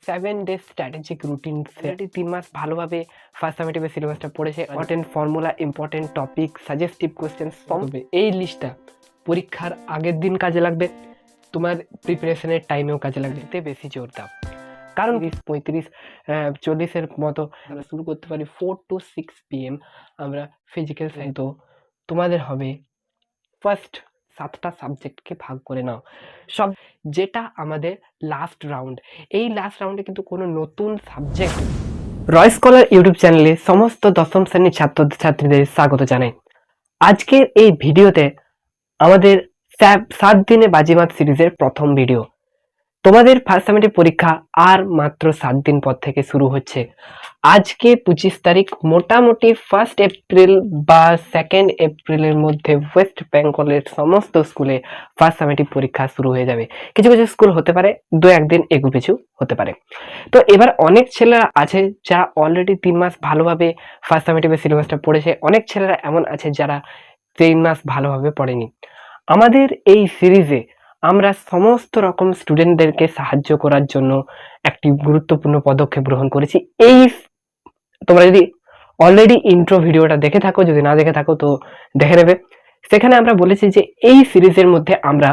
7 day strategic routine already 3 মাস ভালোভাবে first সামেটিভের সিলেবাসটা পড়েছে। Important formula, important topic, suggestive question হবে। এই লিস্টটা পরীক্ষার আগের দিন কাজে লাগবে, তোমার প্রিপারেশনের টাইমেও কাজে লাগবে। এতে বেশি জোর দাও, কারণ 35-40-এর মতো আমরা শুরু করতে পারি 4 to 6 PM। আমরা ফিজিক্যাল সায়েন্স, তো তোমাদের হবে ফার্স্ট 7টা সাবজেক্টকে ভাগ করে নাও সব, যেটা আমাদের লাস্ট রাউন্ড। এই লাস্ট রাউন্ডে কিন্তু কোনো নতুন সাবজেক্ট রয় স্কলার ইউটিউব চ্যানেলে সমস্ত দশম শ্রেণীর ছাত্রছাত্রীদের স্বাগত জানাই। আজকের এই ভিডিওতে আমাদের 7 দিনে বাজিমাত সিরিজের প্রথম ভিডিও। তোমাদের ফার্স্ট সামেটিভ পরীক্ষা আর মাত্র 7 দিন পর থেকে শুরু হচ্ছে। আজকে 25 তারিখ, মোটামুটি 1 এপ্রিল বা 2 এপ্রিলের মধ্যে ওয়েস্ট বেঙ্গলের সমস্ত স্কুলে ফার্স্ট সামেটিভ পরীক্ষা শুরু হয়ে যাবে। কিছু কিছু স্কুল হতে পারে 2-1 দিন এগু পিছু হতে পারে। তো এবার অনেক ছেলেরা আছে যারা অলরেডি 3 মাস ভালোভাবে ফার্স্ট সামেটিভের সিলেবাসটা পড়েছে, অনেক ছেলেরা এমন আছে যারা 3 মাস ভালোভাবে পড়েনি। আমাদের এই সিরিজে আমরা সমস্ত রকম স্টুডেন্টদেরকে সাহায্য করার জন্য একটি গুরুত্বপূর্ণ পদক্ষেপ গ্রহণ করেছি। এই তোমরা যদি অলরেডি ইন্ট্রো ভিডিওটা দেখে থাকো, যদি না দেখে থাকো তো দেখে নেবে। সেখানে আমরা বলেছি যে এই সিরিজের মধ্যে আমরা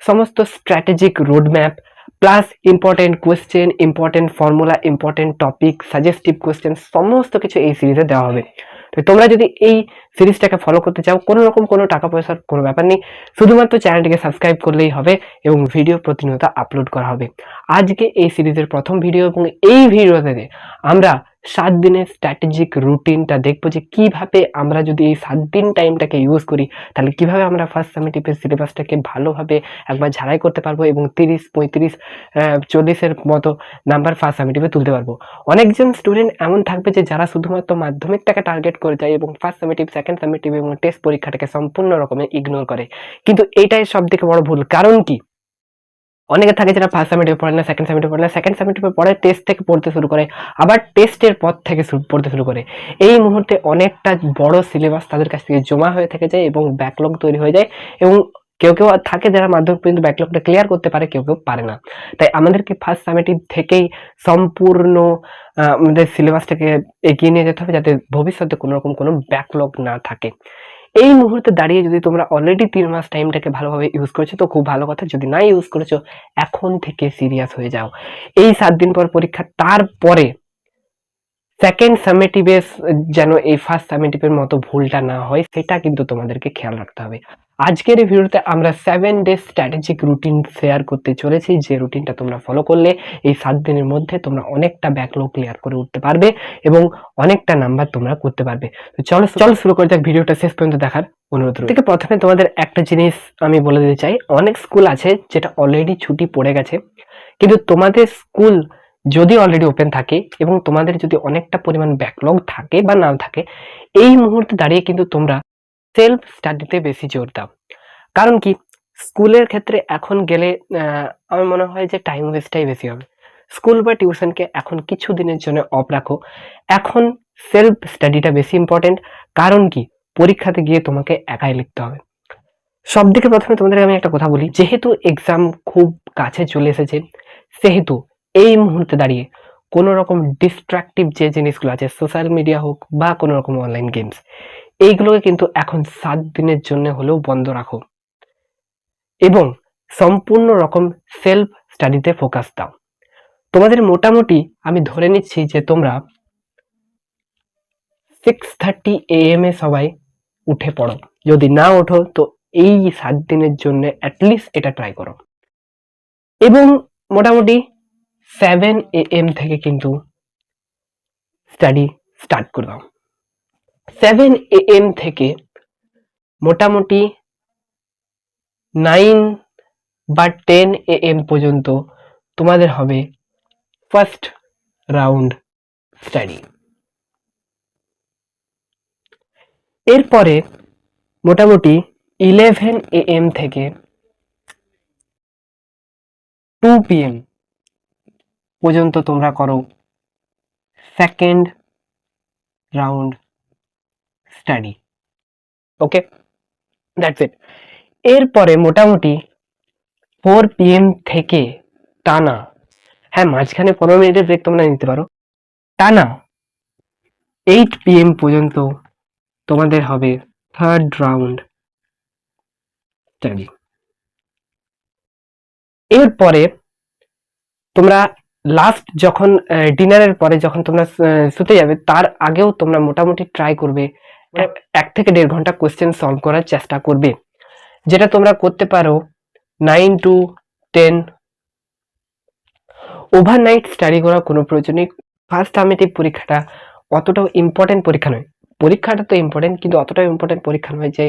সমস্ত strategic roadmap plus important question, important formula, important topic, suggestive question সমস্ত কিছু এই সিরিজে দেওয়া হবে। তো তোমরা যদি এই সিরিজটাকে ফলো করতে চাও, কোনো রকম কোনো টাকা পয়সার কোনো ব্যাপার নেই, শুধুমাত্র চ্যানেলটিকে সাবস্ক্রাইব করলেই হবে এবং ভিডিও প্রতিনিয়ত আপলোড করা হবে। আজকে এই সিরিজের প্রথম ভিডিও, এবং এই ভিডিওতে আমরা 7 দিনের স্ট্র্যাটেজিক রুটিনটা দেখবো যে কিভাবে আমরা যদি এই 7 দিন টাইমটাকে ইউজ করি তাহলে কিভাবে আমরা ফার্স্ট সামেটিভের সিলেবাসটাকে ভালোভাবে একবার ঝাড়াই করতে পারবো এবং 30-35-40-এর মতো নাম্বার ফার্স্ট সামেটিভে তুলতে পারবো। অনেকজন স্টুডেন্ট এমন থাকবে যে যারা শুধুমাত্র মাধ্যমিকটাকে টার্গেট করে যায় এবং ফার্স্ট সামেটিভ, সেকেন্ড সামেটিভ এবং টেস্ট পরীক্ষাটাকে সম্পূর্ণ রকমের ইগনোর করে, কিন্তু এইটাই সব থেকে বড় ভুল। কারণ কি, অনেকে থাকে যারা ফার্স্ট সামেটিভে পড়ে না, সেকেন্ড সামেটিভে পড়ে না, সেকেন্ড সামেটিভে পড়ে টেস্ট থেকে পড়তে শুরু করে, আবার টেস্টের পর থেকে পড়তে শুরু করে। এই মুহূর্তে অনেকটা বড় সিলেবাস তাদের কাছ থেকে জমা হয়ে থেকে যায় এবং ব্যাকলগ তৈরি হয়ে যায়, এবং কেউ কেউ থাকে যারা মাধ্যমিক পর্যন্ত ব্যাকলগটা ক্লিয়ার করতে পারে, কেউ কেউ পারে না। তাই আমাদেরকে ফার্স্ট সামেটিভ থেকেই সম্পূর্ণ আমাদের সিলেবাসটাকে এগিয়ে নিয়ে যেতে হবে, যাতে ভবিষ্যতে কোনো রকম কোনো ব্যাকলগ না থাকে। এই মুহূর্তে দাঁড়িয়ে যদি তোমরা অলরেডি 3 মাস টাইমটাকে ভালোভাবে ইউজ করেছো তো খুব ভালো কথা, যদি না ইউজ করেছো এখন থেকে সিরিয়াস হয়ে যাও। এই 7 দিন পর পরীক্ষা, তারপরে সেকেন্ড সামেটিভে যেন এই ফার্স্ট সামেটিভের মতো ভুলটা না হয় সেটা কিন্তু তোমাদেরকে খেয়াল রাখতে হবে। আজকের এই ভিডিওতে আমরা 7 ডে স্ট্র্যাটেজিক রুটিন শেয়ার করতে চলেছি, যে রুটিনটা তোমরা ফলো করলে এই 7 দিনের মধ্যে তোমরা অনেকটা ব্যাকলগ ক্লিয়ার করে উঠতে পারবে এবং অনেকটা নাম্বার তোমরা করতে পারবে। তো চলো শুরু করে যাক, ভিডিওটা শেষ পর্যন্ত দেখার অনুরোধ রইল। থেকে প্রথমে তোমাদের একটা জিনিস আমি বলে দিতে চাই, অনেক স্কুল আছে যেটা অলরেডি ছুটি পড়ে গেছে, কিন্তু তোমাদের স্কুল যদি অলরেডি ওপেন থাকে এবং তোমাদের যদি অনেকটা পরিমাণ ব্যাকলগ থাকে বা নাও থাকে, এই মুহূর্তে দাঁড়িয়ে কিন্তু তোমরা সেলফ স্টাডিতে বেশি জোর দাও। কারণ কি, স্কুলের ক্ষেত্রে এখন গেলে আমার মনে হয় যে টাইম ওয়েস্টটাই বেশি হবে। স্কুল বা টিউশনকে এখন কিছু দিনের জন্য অফ রাখো, এখন সেলফ স্টাডিটা বেশি ইম্পর্টেন্ট। কারণ কি, পরীক্ষাতে গিয়ে তোমাকে একাই লিখতে হবে। সব থেকে প্রথমে তোমাদের আমি একটা কথা বলি, যেহেতু এক্সাম খুব কাছে চলে এসেছে, সেহেতু এই মুহূর্তে দাঁড়িয়ে কোনো রকম ডিস্ট্রাকটিভ যে জিনিসগুলো আছে, সোশ্যাল মিডিয়া হোক বা কোনো রকম অনলাইন গেমস, এইগুলোকে কিন্তু এখন 7 দিনের জন্য হলেও বন্ধ রাখো এবং সম্পূর্ণ রকম সেলফ স্টাডিতে ফোকাস দাও। তোমাদের মোটামুটি আমি ধরে নিচ্ছি যে তোমরা 6:30 AM এ সবাই উঠে পড়ো। যদি না ওঠো তো এই 7 দিনের জন্য অ্যাটলিস্ট এটা ট্রাই করো, এবং মোটামুটি 7 AM থেকে কিন্তু স্টাডি স্টার্ট করে দাও। 7 AM থেকে মোটামুটি 9 বা 10 AM পর্যন্ত তোমাদের হবে ফার্স্ট রাউন্ড স্টাডি। এরপরে মোটামুটি 11 AM থেকে 2 PM পর্যন্ত তোমরা করো second round study. Okay, that's it. এরপরে মোটামুটি 4 PM থেকে টানা, হ্যাঁ, মাঝখানে 15 মিনিটের ব্রেক তোমরা নিতে পারো। টানা 8 PM পর্যন্ত তোমাদের হবে থার্ড রাউন্ড স্টাডি। এরপরে তোমরা লাস্ট যখন ডিনারের পরে যখন তোমরা শুতে যাবে তার আগেও তোমরা মোটামুটি ট্রাই করবে 1 থেকে 1.5 ঘন্টা কোশ্চেন সলভ করার চেষ্টা করবে, যেটা তোমরা করতে পারো 9 to 10। ওভারনাইট স্টাডি করার কোনো প্রয়োজন নেই। ফার্স্ট সামেটিভ পরীক্ষাটা অতটাও ইম্পর্টেন্ট পরীক্ষা নয়। পরীক্ষাটা তো ইম্পর্টেন্ট, কিন্তু অতটাও ইম্পর্টেন্ট পরীক্ষা নয় যে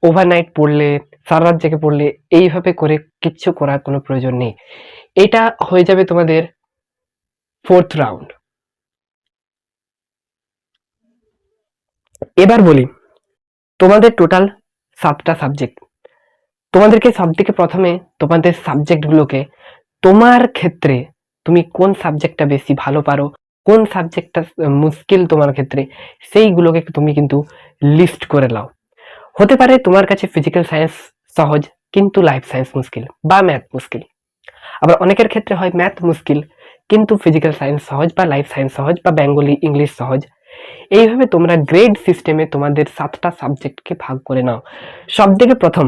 ওভারনাইট পড়লে, সারা রাত জেগে পড়লে এইভাবে করে কিচ্ছু করার কোনো প্রয়োজন নেই। এটা হয়ে যাবে তোমাদের 4th রাউন্ড। এবার বলি তোমাদের টোটাল 7টা সাবজেক্ট। তোমাদেরকে সবথেকে প্রথমে তোমাদের সাবজেক্টগুলোকে, তোমার ক্ষেত্রে তুমি কোন সাবজেক্টটা বেশি ভালো পারো, কোন সাবজেক্টটা মুশকিল তোমার ক্ষেত্রে, সেইগুলোকে তুমি কিন্তু লিস্ট করে নাও। হতে পারে তোমার কাছে ফিজিক্যাল সায়েন্স সহজ কিন্তু লাইফ সায়েন্স মুশকিল, বা ম্যাথ মুশকিল। আবার অনেকের ক্ষেত্রে হয় ম্যাথ মুশকিল কিন্তু ফিজিক্যাল সায়েন্স সহজ, বা লাইফ সায়েন্স সহজ, বা বেঙ্গলি ইংলিশ সহজ। এইভাবে তোমরা গ্রেড সিস্টেমে তোমাদের 7টা সাবজেক্টকে ভাগ করে নাও। সবথেকে প্রথম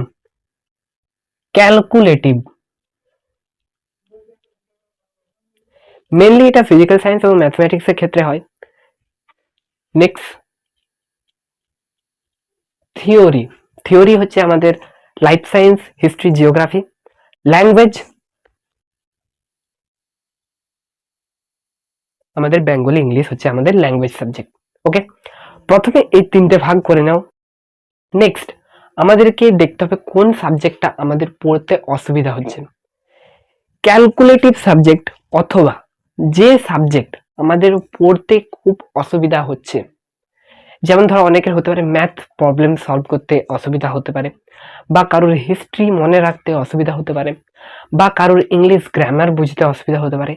ক্যালকুলেটিভ, মেনলি এটা ফিজিক্যাল সায়েন্স এবং ম্যাথমেটিক্স এর ক্ষেত্রে হয়। নেক্সট থিওরি, থিওরি হচ্ছে আমাদের life science, history, geography. Language আমাদের বেঙ্গলি ইংলিশ হচ্ছে আমাদের ল্যাঙ্গুয়েজ সাবজেক্ট। ওকে, প্রথমে এই 3টে ভাগ করে নাও। নেক্সট আমাদেরকে দেখতে হবে কোন সাবজেক্টটা আমাদের পড়তে অসুবিধা হচ্ছে। ক্যালকুলেটিভ সাবজেক্ট অথবা যে সাবজেক্ট আমাদের পড়তে খুব অসুবিধা হচ্ছে, যেমন ধরো অনেকের হতে পারে ম্যাথ প্রবলেম সলভ করতে অসুবিধা হতে পারে, বা কারোর হিস্ট্রি মনে রাখতে অসুবিধা হতে পারে, বা কারোর ইংলিশ গ্রামার বুঝতে অসুবিধা হতে পারে।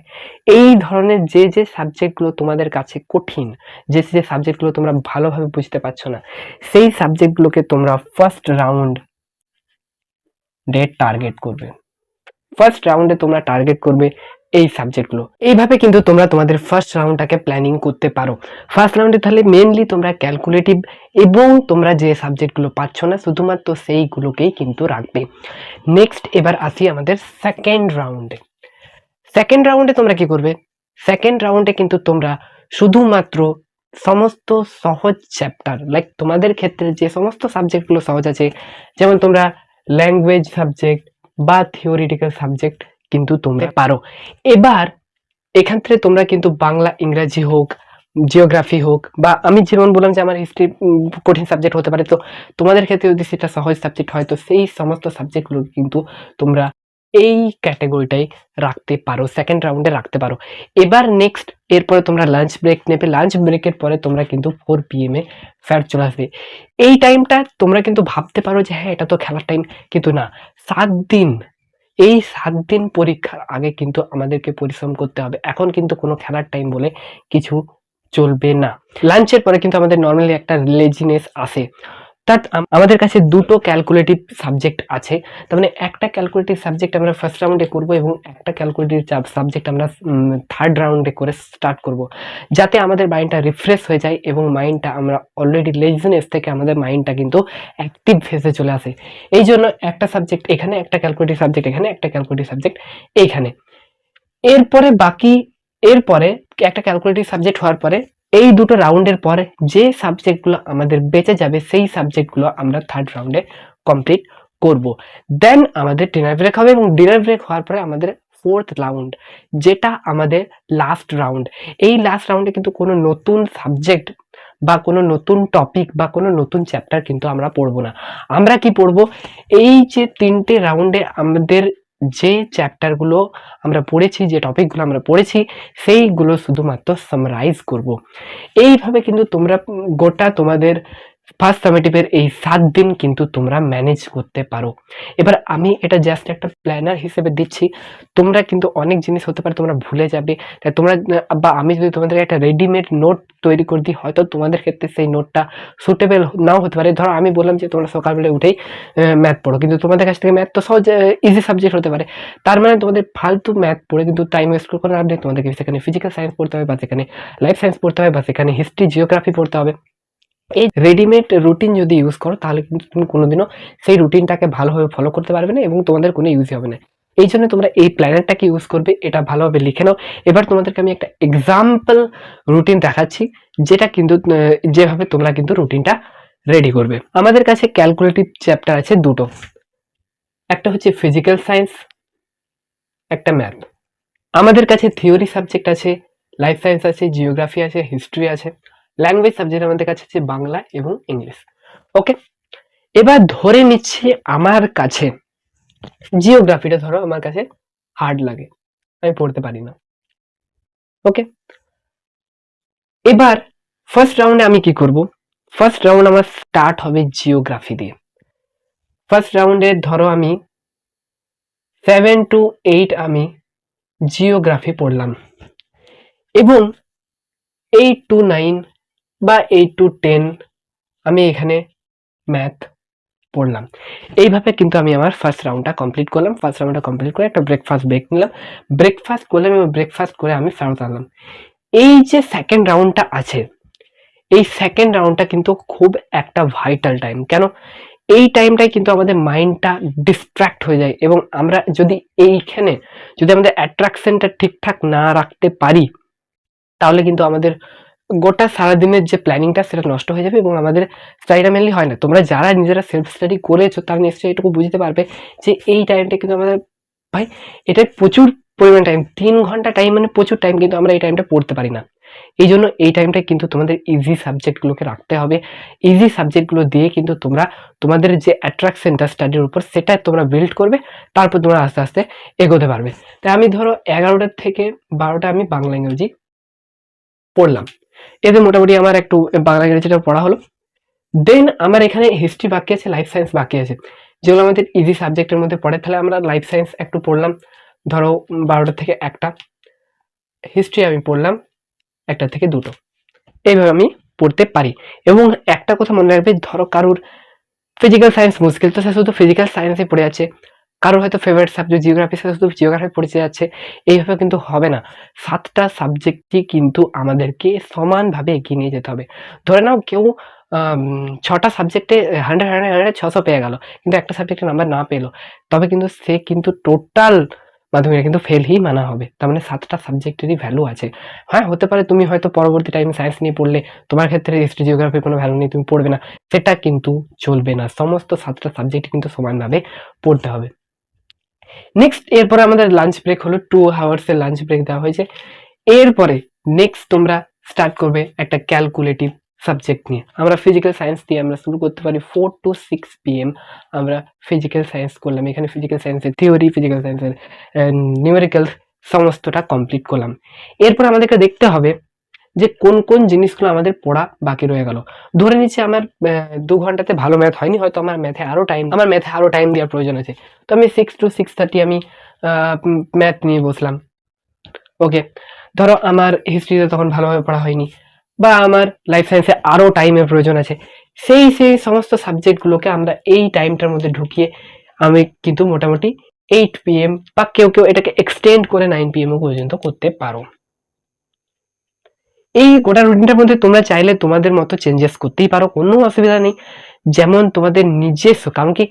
এই ধরনের যে যে সাবজেক্টগুলো তোমাদের কাছে কঠিন, যে যে সাবজেক্টগুলো তোমরা ভালোভাবে বুঝতে পারছো না, সেই সাবজেক্টগুলোকে তোমরা ফার্স্ট রাউন্ডে টার্গেট করবে। ফার্স্ট রাউন্ডে তোমরা টার্গেট করবে এই সাবজেক্টগুলো। এইভাবে কিন্তু তোমরা তোমাদের ফার্স্ট রাউন্ডটাকে প্ল্যানিং করতে পারো। ফার্স্ট রাউন্ডে তাহলে মেনলি তোমরা ক্যালকুলেটিভ এবং তোমরা যে সাবজেক্টগুলো পাচ্ছ না শুধুমাত্র সেইগুলোকেই কিন্তু রাখবে। নেক্সট এবার আসি আমাদের সেকেন্ড রাউন্ডে। সেকেন্ড রাউন্ডে তোমরা কি করবে? সেকেন্ড রাউন্ডে কিন্তু তোমরা শুধুমাত্র সমস্ত সহজ চ্যাপ্টার, লাইক তোমাদের ক্ষেত্রে যে সমস্ত সাবজেক্টগুলো সহজ আছে, যেমন তোমরা ল্যাঙ্গুয়েজ সাবজেক্ট বা থিওরিটিক্যাল সাবজেক্ট কিন্তু তোমরা পারো। এবার এখান থেকে তোমরা কিন্তু বাংলা, ইংরাজি হোক, জিওগ্রাফি হোক, বা আমি যেমন বললাম যে আমার হিস্ট্রি কঠিন সাবজেক্ট হতে পারে, তো তোমাদের ক্ষেত্রে যদি সেটা সহজ সাবজেক্ট হয় তো সেই সমস্ত সাবজেক্টগুলো কিন্তু তোমরা এই ক্যাটাগরিটাই রাখতে পারো, সেকেন্ড রাউন্ডে রাখতে পারো। এবার নেক্সট এরপরে তোমরা লাঞ্চ ব্রেক নেবে। লাঞ্চ ব্রেকের পরে তোমরা কিন্তু 4 PM এ ফেরত চলে আসবে। এই টাইমটা তোমরা কিন্তু ভাবতে পারো যে হ্যাঁ এটা তো খেলার টাইম, কিন্তু না, 7 দিন, এই 7 দিন পরীক্ষার আগে কিন্তু আমাদেরকে পরিশ্রম করতে হবে। এখন কিন্তু কোনো খেলার টাইম বলে কিছু চলবে না। লাঞ্চের পরে কিন্তু আমাদের নর্মালি একটা লেজিনেস আসে, আমাদের কাছে দুটো ক্যালকুলেটিভ সাবজেক্ট আছে। তার মানে একটা ক্যালকুলেটিভ সাবজেক্ট আমরা ফার্স্ট রাউন্ডে করব এবং একটা ক্যালকুলেটিভ সাবজেক্ট আমরা থার্ড রাউন্ডে করে স্টার্ট করব, যাতে আমাদের মাইন্ডটা রিফ্রেশ হয়ে যায় এবং মাইন্ডটা আমরা অলরেডি লেজিনেস থেকে আমাদের মাইন্ডটা কিন্তু অ্যাক্টিভ ফেজে চলে আসে। এই জন্য একটা সাবজেক্ট এখানে, একটা ক্যালকুলেটিভ সাবজেক্ট এখানে, একটা ক্যালকুলেটিভ সাবজেক্ট এইখানে। এরপরে একটা ক্যালকুলেটিভ সাবজেক্ট হওয়ার পরে এই দুটো রাউন্ডের পরে যে সাবজেক্টগুলো আমাদের বেঁচে যাবে সেই সাবজেক্টগুলো আমরা থার্ড রাউন্ডে কমপ্লিট করব। দেন আমাদের ডিনার ব্রেক হবে এবং ডিনার ব্রেক হওয়ার পরে আমাদের 4th রাউন্ড, যেটা আমাদের লাস্ট রাউন্ড। এই লাস্ট রাউন্ডে কিন্তু কোনো নতুন সাবজেক্ট বা কোনো নতুন টপিক বা কোনো নতুন চ্যাপ্টার কিন্তু আমরা পড়বো না। আমরা কি পড়বো? এই যে 3টে রাউন্ডে আমাদের যে চ্যাপ্টারগুলো আমরা পড়েছি, যে টপিকগুলো আমরা পড়েছি, সেইগুলো শুধুমাত্র সামারাইজ করব। এইভাবে কিন্তু তোমরা গোটা তোমাদের ফার্স্ট সামেটিভের এই 7 দিন কিন্তু তোমরা ম্যানেজ করতে পারো। এবার আমি এটা জাস্ট একটা প্ল্যানার হিসেবে দিচ্ছি, তোমরা কিন্তু অনেক জিনিস হতে পারে তোমরা ভুলে যাবে, তাই তোমরা বা আমি যদি তোমাদের একটা রেডিমেড নোট তৈরি করে দিই, হয়তো তোমাদের ক্ষেত্রে সেই নোটটা সুটেবল নাও হতে পারে। ধরো আমি বললাম যে তোমরা সকালবেলা উঠেই ম্যাথ পড়ো, কিন্তু তোমাদের কাছ থেকে ম্যাথ তো সহজ ইজি সাবজেক্ট হতে পারে, তার মানে তোমাদের ফালতু ম্যাথ পড়ে কিন্তু টাইম ওয়েস্ট করে লাভ নেই। তোমাদেরকে সেখানে ফিজিক্যাল সায়েন্স পড়তে হবে, বা সেখানে লাইফ সায়েন্স পড়তে হবে, বা সেখানে হিস্ট্রি জিওগ্রাফি পড়তে হবে। এই রেডিমেড রুটিন যদি ইউজ করো তাহলে কিন্তু তুমি কোনোদিনও সেই রুটিনটাকে ভালোভাবে ফলো করতে পারবে না এবং তোমাদের কোনো ইউজই হবে না। এই জন্য তোমরা এই প্ল্যানারটাকে ইউজ করবে, এটা ভালোভাবে লিখে নাও। এবার তোমাদেরকে আমি একটা এক্সাম্পল রুটিন দেখাচ্ছি, যেটা কিন্তু যেভাবে তোমরা কিন্তু রুটিনটা রেডি করবে। আমাদের কাছে ক্যালকুলেটিভ চ্যাপ্টার আছে দুটো, একটা হচ্ছে ফিজিক্যাল সায়েন্স, একটা ম্যাথ। আমাদের কাছে থিওরি সাবজেক্ট আছে, লাইফ সায়েন্স আছে, জিওগ্রাফি আছে, হিস্ট্রি আছে। ল্যাঙ্গুয়েজ সাবজেক্ট আমাদের কাছে আছে বাংলা এবং ইংলিশ। ওকে, এবার ধরে নিচ্ছি আমার কাছে জিওগ্রাফিটা ধরো আমার কাছে হার্ড লাগে, আমি পড়তে পারি না। ওকে, এবার ফার্স্ট রাউন্ডে আমি কি করব, ফার্স্ট রাউন্ড আমার স্টার্ট হবে জিওগ্রাফি দিয়ে। ফার্স্ট রাউন্ডে ধরো আমি 7 to 8 আমি জিওগ্রাফি পড়লাম, এবং 8 to 9 বা 8 to 10 আমি এখানে ম্যাথ পড়লাম। এইভাবে কিন্তু আমি আমার ফার্স্ট রাউন্ডটা কমপ্লিট করলাম। ফার্স্ট রাউন্ডটা কমপ্লিট করে একটা ব্রেকফাস্ট ব্রেক নিলাম, ব্রেকফাস্ট করলাম এবং ব্রেকফাস্ট করে আমি ফেরত আনলাম। এই যে সেকেন্ড রাউন্ডটা আছে, এই সেকেন্ড রাউন্ডটা কিন্তু খুব একটা ভাইটাল টাইম। কেন? এই টাইমটাই কিন্তু আমাদের মাইন্ডটা ডিস্ট্র্যাক্ট হয়ে যায়, এবং আমরা যদি এইখানে যদি আমাদের অ্যাট্রাকশনটা ঠিকঠাক না রাখতে পারি, তাহলে কিন্তু আমাদের গোটা সারাদিনের যে প্ল্যানিংটা সেটা নষ্ট হয়ে যাবে, এবং আমাদের স্টাডিটা মেনলি হয় না। তোমরা যারা নিজেরা সেলফ স্টাডি করেছো তারা নিশ্চয়ই এটুকু বুঝতে পারবে যে এই টাইমটা কিন্তু আমাদের, ভাই এটা প্রচুর পরিমাণ টাইম, 3 ঘন্টা টাইম মানে প্রচুর টাইম, কিন্তু আমরা এই টাইমটা পড়তে পারি না। এই জন্য এই টাইমটা কিন্তু তোমাদের ইজি সাবজেক্টগুলোকে রাখতে হবে। ইজি সাবজেক্টগুলো দিয়ে কিন্তু তোমরা তোমাদের যে অ্যাট্রাকশনটা স্টাডির উপর সেটা তোমরা বিল্ড করবে, তারপর তোমরা আস্তে আস্তে এগোতে পারবে। তাই আমি ধরো 11টা থেকে 12টা আমি বাংলা ইংরেজি পড়লাম, এতে মোটামুটি আমার একটু বাংলা ইংরেজিটা পড়া হলো। দেন আমার এখানে হিস্ট্রি বাকি আছে, লাইফ সায়েন্স বাকি আছে, যেগুলো আমাদের ইজি সাবজেক্টের মধ্যে পড়ে। তাহলে আমরা লাইফ সায়েন্স একটু পড়লাম, ধরো 12টা থেকে 1টা, হিস্ট্রি আমি পড়লাম 1টা থেকে 2টো। এইভাবে আমি পড়তে পারি। এবং একটা কথা মনে রাখবে, ধরো কারুর ফিজিক্যাল সায়েন্স মুশকিল, তো সে শুধু ফিজিক্যাল সায়েন্সে পড়ে যাচ্ছে, কারোর হয়তো ফেভারিট সাবজেক্ট জিওগ্রাফি, সে শুধু জিওগ্রাফি পড়ে যাচ্ছে। এইভাবে কিন্তু হবে না, 7টা সাবজেক্টই কিন্তু আমাদেরকে সমানভাবে এগিয়ে নিয়ে যেতে হবে। ধরে নাও কেউ 6টা সাবজেক্টে 100 600 পেয়ে গেল, কিন্তু একটা সাবজেক্টে নাম্বার না পেলো, তবে কিন্তু সে কিন্তু টোটাল মাধ্যমিক কিন্তু ফেলই মানা হবে। তার মানে 7টা সাবজেক্টেরই ভ্যালু আছে। হ্যাঁ, হতে পারে তুমি হয়তো পরবর্তী টাইমে সায়েন্স নিয়ে পড়লে তোমার ক্ষেত্রে হিস্ট্রি জিওগ্রাফির কোনো ভ্যালু নেই, তুমি পড়বে না, সেটা কিন্তু চলবে না। সমস্ত 7টা সাবজেক্ট কিন্তু সমানভাবে পড়তে হবে। নেক্সট এরপরে আমাদের লাঞ্চ ব্রেক হলো, 2 আওয়ার্সের লাঞ্চ ব্রেক দেওয়া হয়েছে। এরপরে নেক্সট তোমরা স্টার্ট করবে একটা ক্যালকুলেটিভ সাবজেক্ট নিয়ে। আমরা ফিজিক্যাল সায়েন্স দিয়ে আমরা শুরু করতে পারি 4 to 6 PM আমরা ফিজিক্যাল সায়েন্স করলাম। এখানে ফিজিক্যাল সায়েন্সের থিওরি, ফিজিক্যাল সায়েন্সের নিউমেরিক্যাল সমস্তটা কমপ্লিট করলাম। এরপর আমাদেরকে দেখতে হবে যে কোন কোন জিনিসগুলো আমাদের পড়া বাকি রয়ে গেল। ধরে নিচ্ছি আমার 2 ঘন্টাতে ভালো ম্যাথ হয়নি, হয়তো আমার ম্যাথে আরো টাইম দেওয়ার প্রয়োজন আছে। তো আমি 6 to 6:30 আমি ম্যাথ নিয়ে বসলাম। ওকে, ধরো আমার হিস্ট্রিতে তখন ভালোভাবে পড়া হয়নি, বা আমার লাইফ সায়েন্সে আরো টাইমের প্রয়োজন আছে, সেই সমস্ত সাবজেক্টগুলোকে আমরা এই টাইমটার মধ্যে ঢুকিয়ে আমি কিন্তু মোটামুটি 8 PM বা কেউ এটাকে এক্সটেন্ড করে 9 PM পর্যন্ত করতে পারো। এই গোটা রুটিনটার মধ্যে তোমরা চাইলে তোমাদের মতো চেঞ্জেস করতেই পারো, কোনো অসুবিধা নেই। যেমন তোমাদের নিজস্ব, কারণ কি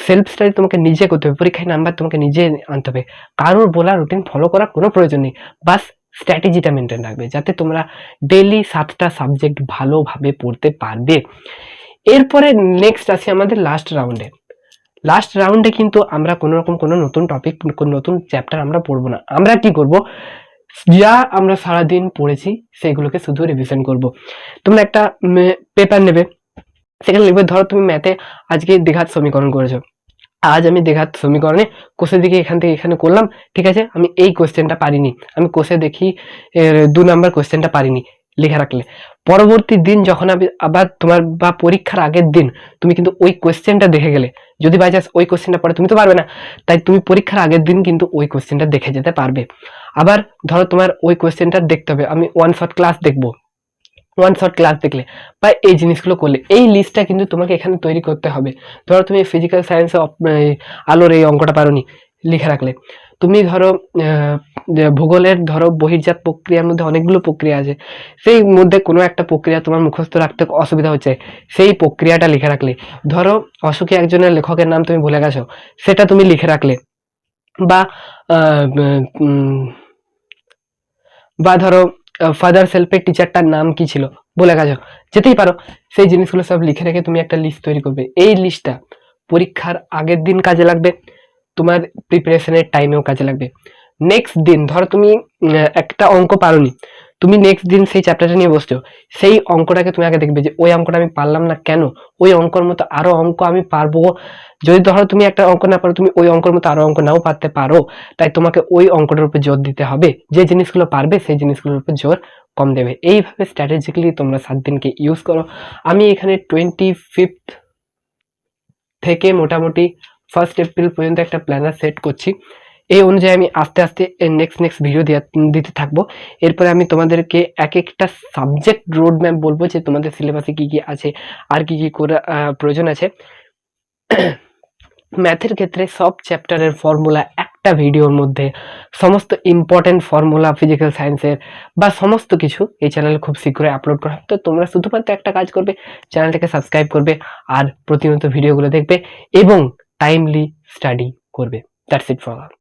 সেলফ স্টাডি তোমাকে নিজে করতে হবে, পরীক্ষায় নাম্বার তোমাকে নিজে আনতে হবে, কারোর বলা রুটিন ফলো করার কোনো প্রয়োজন নেই। বাস স্ট্র্যাটেজিটা মেনটেন রাখবে, যাতে তোমরা ডেইলি 7টা সাবজেক্ট ভালোভাবে পড়তে পারবে। এরপরে নেক্সট আসি আমাদের লাস্ট রাউন্ডে কিন্তু আমরা কোনো রকম কোনো নতুন টপিক, নতুন চ্যাপ্টার আমরা পড়বো না। আমরা কি করব, যা আমরা সারাদিন পড়েছি সেগুলোকে শুধু রিভিশন করব। তোমরা একটা পেপার নেবে, সেখানে লিখবে, ধরো তুমি ম্যাথে আজকে দ্বিঘাত সমীকরণ করেছো, আজ আমি দ্বিঘাত সমীকরণে কোষে দেখি এখান থেকে এখানে করলাম, ঠিক আছে, আমি এই কোশ্চেনটা পারিনি, আমি কোষে দেখি 2 নাম্বার কোশ্চেনটা পারিনি, লিখে রাখলে পরবর্তী দিন যখন আবার তোমার বা পরীক্ষার আগের দিন তুমি কিন্তু ওই কোয়েশ্চেনটা দেখে গেলে, যদি বাই চান্স ওই কোয়েশ্চেনটা পড়ে তুমি তো পারবে না, তাই তুমি পরীক্ষার আগের দিন কিন্তু ওই কোয়েশ্চেনটা দেখে যেতে পারবে। আবার ধরো তোমার ওই কোয়েশ্চেনটা দেখতে হবে, আমি 1/4 ক্লাস দেখবো, 1/4 ক্লাস দেখলে বা এই জিনিসগুলো করলে, এই লিস্টটা কিন্তু তোমাকে এখানে তৈরি করতে হবে। ধরো তুমি ফিজিক্যাল সায়েন্সে আলোর এই অঙ্কটা পারোনি, লিখে রাখলে। তুমি ধরো ভূগোলের ধরো বহির্জাত প্রক্রিয়ার মধ্যে অনেকগুলো প্রক্রিয়া আছে, সেই মধ্যে কোনো একটা প্রক্রিয়া তোমার মুখস্থ রাখতে অসুবিধা হচ্ছে, সেই প্রক্রিয়াটা লিখে রাখলে। ধরো অশোকী একজনের লেখকের নাম তুমি ভুলে গেছো, সেটা তুমি লিখে রাখলে। বা বা ধরো ফাদার সেলফের টিচারটার নাম কি ছিল বলে গেছো, যেতেই পারো, সেই জিনিসগুলো সব লিখে রেখে তুমি একটা লিস্ট তৈরি করবে। এই লিস্টটা পরীক্ষার আগের দিন কাজে লাগবে, তোমার প্রিপারেশনের টাইমেও কাজে লাগবে। নেক্সট দিন ধরো তুমি একটা অঙ্ক পারোনি, তুমি নেক্সট দিন সেই চ্যাপ্টারটা নিয়ে বসছো, সেই অঙ্কটাকে তুমি আগে দেখবে যে ওই অঙ্কটা আমি পারলাম না কেন, ওই অঙ্কর মতো আরো অঙ্ক আমি পারবো। যদি ধরো তুমি একটা অঙ্ক না পারো, তুমি ওই অঙ্কর মতো আরো অঙ্ক নাও পারতে পারো, তাই তোমাকে ওই অঙ্কটার উপর জোর দিতে হবে। যে জিনিসগুলো পারবে সেই জিনিসগুলোর উপর জোর কম দেবে। এইভাবে স্ট্র্যাটেজিক্যালি তোমরা 7 দিনকে ইউজ করো। আমি এখানে 25 থেকে মোটামুটি 1 এপ্রিল পর্যন্ত একটা প্ল্যানার সেট করছি। এই অনুযায়ী আমি আস্তে আস্তে নেক্সট ভিডিও দিতে থাকবো। এরপরে আমি তোমাদেরকে এক একটা সাবজেক্ট রোড ম্যাপ বলবো যে তোমাদের সিলেবাসে কি কি আছে আর কি কি করে প্রয়োজন আছে। ম্যাথের ক্ষেত্রে সব চ্যাপ্টারের ফর্মুলা একটা ভিডিওর মধ্যে, সমস্ত ইম্পর্টেন্ট ফর্মুলা ফিজিক্যাল সায়েন্সের বা সমস্ত কিছু এই চ্যানেলে খুব শীঘ্রই আপলোড করা হবে। তো তোমরা শুধুমাত্র একটা কাজ করবে, চ্যানেলটাকে সাবস্ক্রাইব করবে আর প্রতিনিয়ত ভিডিওগুলো দেখবে এবং টাইমলি স্টাডি করবে। That's it for